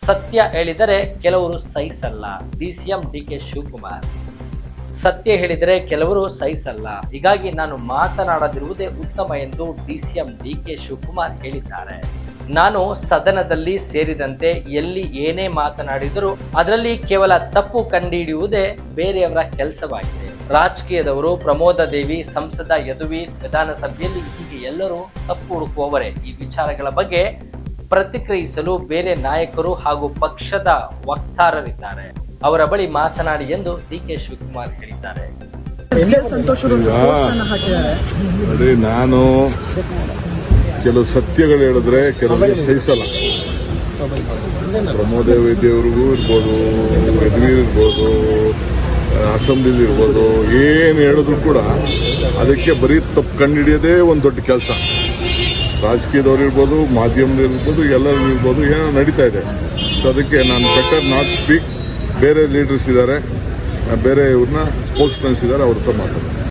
ಸತ್ಯ ಹೇಳಿದರೆ ಕೆಲವರು ಸಹಿಸಲ್ಲ. DCM DK Shivakumar. ಸತ್ಯ ಹೇಳಿದರೆ ಕೆಲವರು ಸಹಿಸಲ್ಲ, ಹೀಗಾಗಿ ನಾನು ಮಾತನಾಡದಿರುವುದೇ ಉತ್ತಮ ಎಂದು ಡಿಸಿಎಂ ಡಿಕೆ ಶಿವಕುಮಾರ್ ಹೇಳಿದ್ದಾರೆ. ನಾನು ಸದನದಲ್ಲಿ ಸೇರಿದಂತೆ ಎಲ್ಲಿ ಏನೇ ಮಾತನಾಡಿದರೂ ಅದರಲ್ಲಿ ಕೇವಲ ತಪ್ಪು ಕಂಡುಹಿಡಿಯುವುದೇ ಬೇರೆಯವರ ಕೆಲಸವಾಗಿದೆ. ರಾಜಕೀಯದವರು, ಪ್ರಮೋದ ದೇವಿ, ಸಂಸದ ಯದುವೀರ್, ವಿಧಾನಸಭೆಯಲ್ಲಿ ಹೀಗೆ ಎಲ್ಲರೂ ತಪ್ಪು ಹುಡುಕುವವರೇ. ಈ ವಿಚಾರಗಳ ಬಗ್ಗೆ ಪ್ರತಿಕ್ರಿಯಿಸಲು ಬೇರೆ ನಾಯಕರು ಹಾಗೂ ಪಕ್ಷದ ವಕ್ತಾರರಿದ್ದಾರೆ. ಅವರ ಬಳಿ ಮಾತನಾಡಿ ಎಂದು ಡಿಕೆ ಶಿವಕುಮಾರ್ ಹೇಳಿದ್ದಾರೆ. ನೋಡಿ, ನಾನು ಕೆಲವು ಸತ್ಯಗಳು ಹೇಳಿದ್ರೆ ಕೆಲವರಿಗೆ ಸಹಿಸಲ್ಲ. ಪ್ರಮೋದ ದೇವರಿಗೂ ಇರ್ಬೋದು, ಯದುವೀರ್ ಇರ್ಬೋದು, ಅಸೆಂಬ್ಲಿಲಿ ಇರ್ಬೋದು, ಏನು ಹೇಳಿದ್ರು ಕೂಡ ಅದಕ್ಕೆ ಬರೀ ತಪ್ಪು ಕಂಡುಹಿಡಿಯೋದೇ ಒಂದು ದೊಡ್ಡ ಕೆಲಸ. ರಾಜಕೀಯದವ್ರು ಇರ್ಬೋದು, ಮಾಧ್ಯಮದಲ್ಲಿರ್ಬೋದು, ಎಲ್ಲರೂ ಇರ್ಬೋದು, ಏನೋ ನಡೀತಾ ಇದೆ. ಸೊ ಅದಕ್ಕೆ ನಾನು ಬೆಟರ್ ನಾಟ್ ಸ್ಪೀಕ್. ಬೇರೆ ಲೀಡರ್ಸ್ ಇದ್ದಾರೆ, ಬೇರೆ ಇವ್ರನ್ನ ಸ್ಪೋಕ್ಸ್ ಪರ್ಸನ್ಸ್ ಇದ್ದಾರೆ, ಅವ್ರ ಹತ್ರ ಮಾತಾಡ್ತಾರೆ.